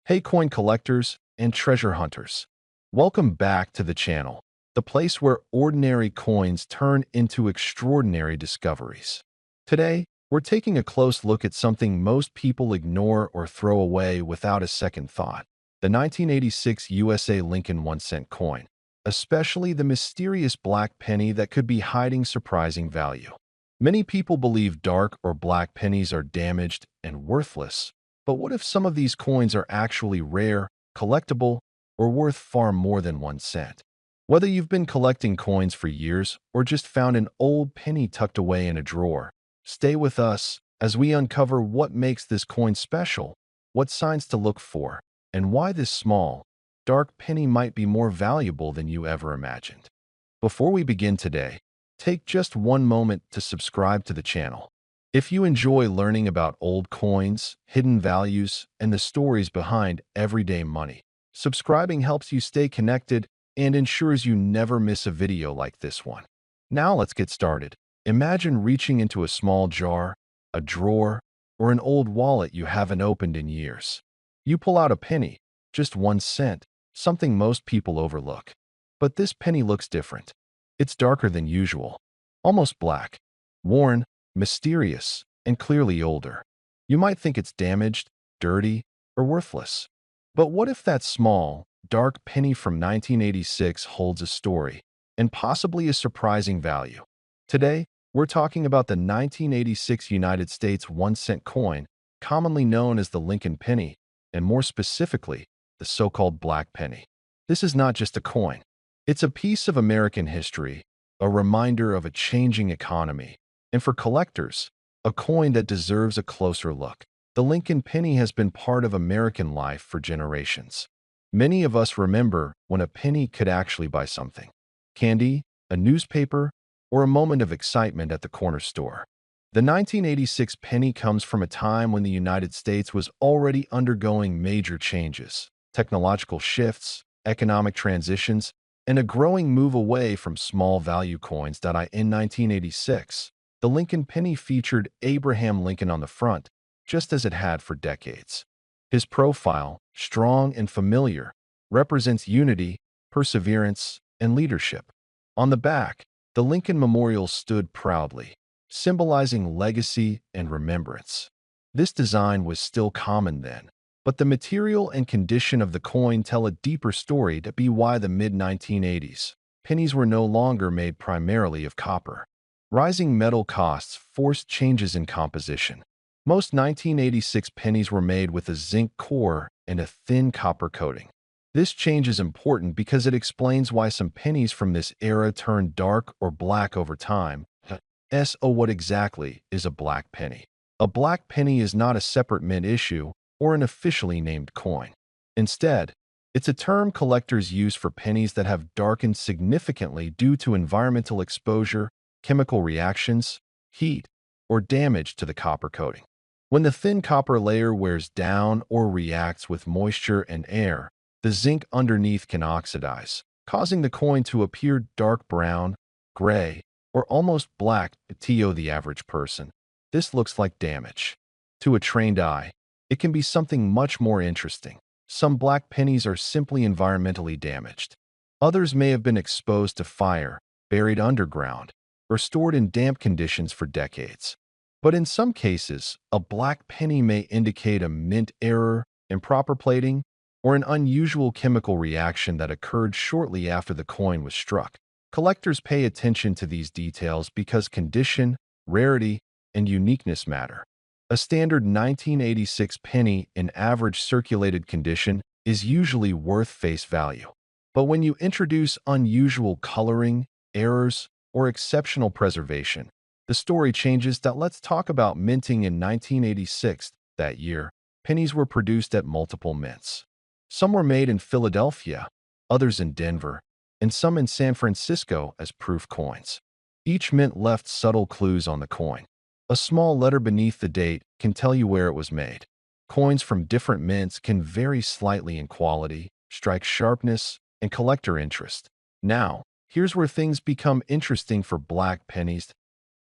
Hey coin collectors and treasure hunters. Welcome back to the channel, the place where ordinary coins turn into extraordinary discoveries. Today, we're taking a close look at something most people ignore or throw away without a second thought: the 1986 USA Lincoln 1-cent coin, especially the mysterious black penny that could be hiding surprising value. Many people believe dark or black pennies are damaged and worthless, but what if some of these coins are actually rare, collectible, or worth far more than 1 cent? Whether you've been collecting coins for years or just found an old penny tucked away in a drawer, stay with us as we uncover what makes this coin special, what signs to look for, and why this small, dark penny might be more valuable than you ever imagined. Before we begin today, take just one moment to subscribe to the channel. If you enjoy learning about old coins, hidden values, and the stories behind everyday money, subscribing helps you stay connected and ensures you never miss a video like this one. Now let's get started. Imagine reaching into a small jar, a drawer, or an old wallet you haven't opened in years. You pull out a penny, just 1 cent, something most people overlook. But this penny looks different. It's darker than usual, almost black, worn, mysterious, and clearly older. You might think it's damaged, dirty, or worthless. But what if that small, dark penny from 1986 holds a story, and possibly a surprising value? Today, we're talking about the 1986 United States 1-cent coin, commonly known as the Lincoln penny, and more specifically, the so-called black penny. This is not just a coin. It's a piece of American history, a reminder of a changing economy, and for collectors, a coin that deserves a closer look. The Lincoln penny has been part of American life for generations. Many of us remember when a penny could actually buy something: candy, a newspaper, or a moment of excitement at the corner store. The 1986 penny comes from a time when the United States was already undergoing major changes, technological shifts, economic transitions, and a growing move away from small value coins. In 1986, the Lincoln penny featured Abraham Lincoln on the front, just as it had for decades. His profile, strong and familiar, represents unity, perseverance, and leadership. On the back, the Lincoln Memorial stood proudly, symbolizing legacy and remembrance. This design was still common then, but the material and condition of the coin tell a deeper story. To be why the mid-1980s, pennies were no longer made primarily of copper. Rising metal costs forced changes in composition. Most 1986 pennies were made with a zinc core and a thin copper coating. This change is important because it explains why some pennies from this era turned dark or black over time. What exactly is a black penny? A black penny is not a separate mint issue or an officially named coin. Instead, it's a term collectors use for pennies that have darkened significantly due to environmental exposure, chemical reactions, heat, or damage to the copper coating. When the thin copper layer wears down or reacts with moisture and air, the zinc underneath can oxidize, causing the coin to appear dark brown, gray, or almost black to the average person. This looks like damage. To a trained eye, it can be something much more interesting. Some black pennies are simply environmentally damaged. Others may have been exposed to fire, buried underground, or stored in damp conditions for decades. But in some cases, a black penny may indicate a mint error, improper plating, or an unusual chemical reaction that occurred shortly after the coin was struck. Collectors pay attention to these details because condition, rarity, and uniqueness matter. A standard 1986 penny in average circulated condition is usually worth face value. But when you introduce unusual coloring, errors, or exceptional preservation, the story changes. Let's talk about minting in 1986. That year, pennies were produced at multiple mints. Some were made in Philadelphia, others in Denver, and some in San Francisco as proof coins. Each mint left subtle clues on the coin. A small letter beneath the date can tell you where it was made. Coins from different mints can vary slightly in quality, strike sharpness, and collector interest. Now, here's where things become interesting for black pennies.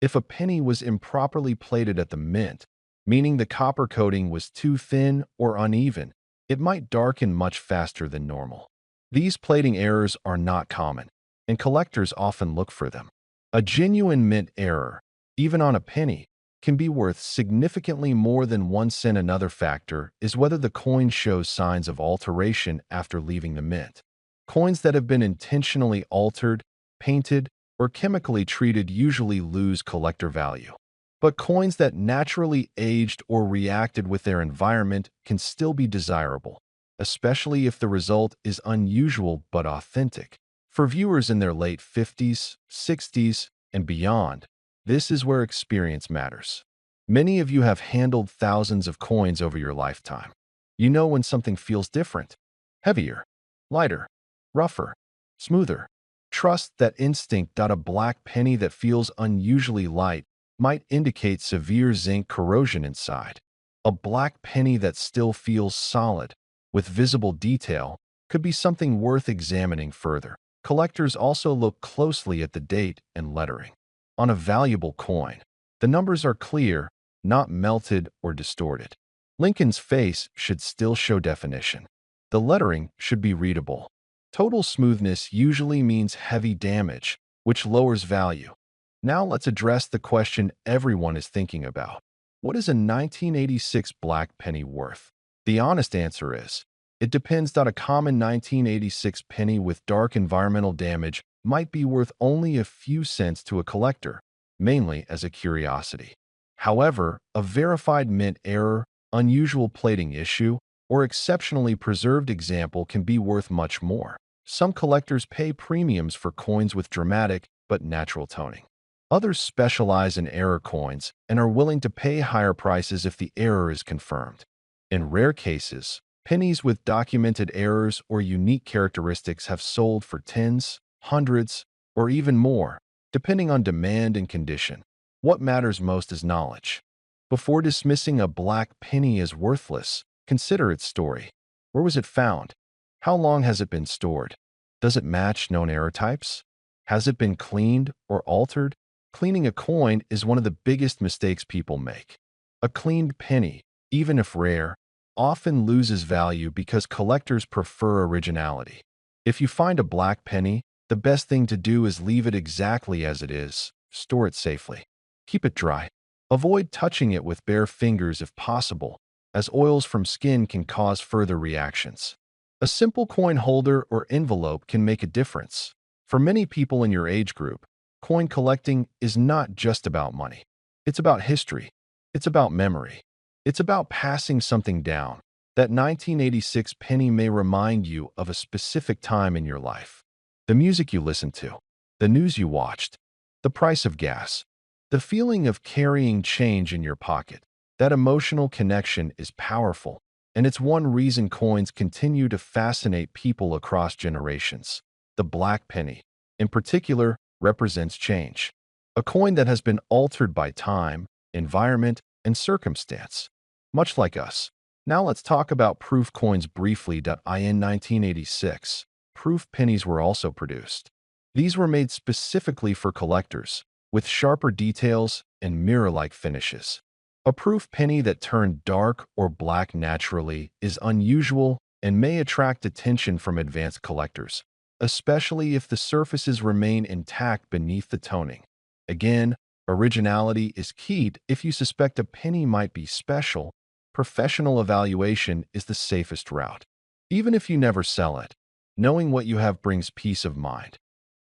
If a penny was improperly plated at the mint, meaning the copper coating was too thin or uneven, it might darken much faster than normal. These plating errors are not common, and collectors often look for them. A genuine mint error, even on a penny, can be worth significantly more than 1 cent. Another factor is whether the coin shows signs of alteration after leaving the mint. Coins that have been intentionally altered, painted, or chemically treated usually lose collector value. But coins that naturally aged or reacted with their environment can still be desirable, especially if the result is unusual but authentic. For viewers in their late 50s, 60s, and beyond, this is where experience matters. Many of you have handled thousands of coins over your lifetime. You know when something feels different, heavier, lighter, rougher, smoother. Trust that instinct. A black penny that feels unusually light might indicate severe zinc corrosion inside. A black penny that still feels solid, with visible detail, could be something worth examining further. Collectors also look closely at the date and lettering. On a valuable coin, the numbers are clear, not melted or distorted. Lincoln's face should still show definition. The lettering should be readable. Total smoothness usually means heavy damage, which lowers value. Now let's address the question everyone is thinking about. What is a 1986 black penny worth? The honest answer is, it depends. A common 1986 penny with dark environmental damage might be worth only a few cents to a collector, mainly as a curiosity. However, a verified mint error, unusual plating issue, or exceptionally preserved example can be worth much more. Some collectors pay premiums for coins with dramatic but natural toning. Others specialize in error coins and are willing to pay higher prices if the error is confirmed. In rare cases, pennies with documented errors or unique characteristics have sold for tens, hundreds, or even more, depending on demand and condition. What matters most is knowledge. Before dismissing a black penny as worthless, consider its story. Where was it found? How long has it been stored? Does it match known error types? Has it been cleaned or altered? Cleaning a coin is one of the biggest mistakes people make. A cleaned penny, even if rare, often loses value because collectors prefer originality. If you find a black penny, the best thing to do is leave it exactly as it is. Store it safely. Keep it dry. Avoid touching it with bare fingers if possible, as oils from skin can cause further reactions. A simple coin holder or envelope can make a difference. For many people in your age group, coin collecting is not just about money. It's about history. It's about memory. It's about passing something down. That 1986 penny may remind you of a specific time in your life. The music you listened to, the news you watched, the price of gas, the feeling of carrying change in your pocket. That emotional connection is powerful, and it's one reason coins continue to fascinate people across generations. The black penny, in particular, represents change. A coin that has been altered by time, environment, and circumstance. Much like us. Now let's talk about proof coins briefly. In 1986, proof pennies were also produced. These were made specifically for collectors, with sharper details and mirror-like finishes. A proof penny that turned dark or black naturally is unusual and may attract attention from advanced collectors, especially if the surfaces remain intact beneath the toning. Again, originality is key. If you suspect a penny might be special, professional evaluation is the safest route. Even if you never sell it, knowing what you have brings peace of mind.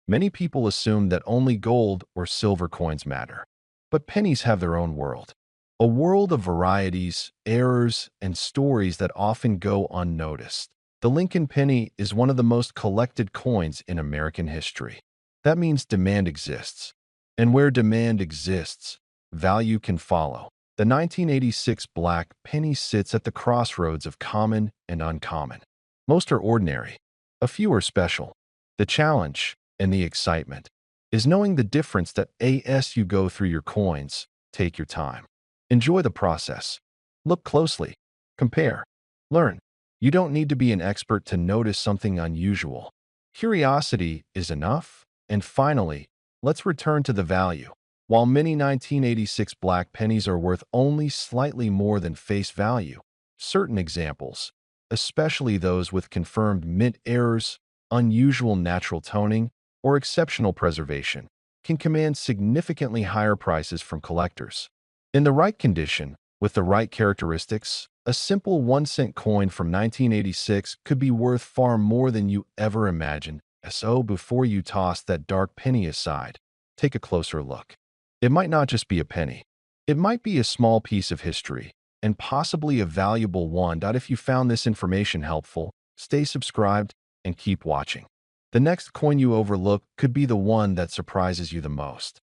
Many people assume that only gold or silver coins matter, but pennies have their own world. A world of varieties, errors, and stories that often go unnoticed. The Lincoln penny is one of the most collected coins in American history. That means demand exists. And where demand exists, value can follow. The 1986 black penny sits at the crossroads of common and uncommon. Most are ordinary. A few are special. The challenge, and the excitement, is knowing the difference. That as you go through your coins, take your time. Enjoy the process. Look closely. Compare. Learn. You don't need to be an expert to notice something unusual. Curiosity is enough. And finally, let's return to the value. While many 1986 black pennies are worth only slightly more than face value, certain examples, especially those with confirmed mint errors, unusual natural toning, or exceptional preservation, can command significantly higher prices from collectors. In the right condition, with the right characteristics, a simple 1-cent coin from 1986 could be worth far more than you ever imagined. So before you toss that dark penny aside, take a closer look. It might not just be a penny. It might be a small piece of history, and possibly a valuable one. If you found this information helpful, stay subscribed and keep watching. The next coin you overlook could be the one that surprises you the most.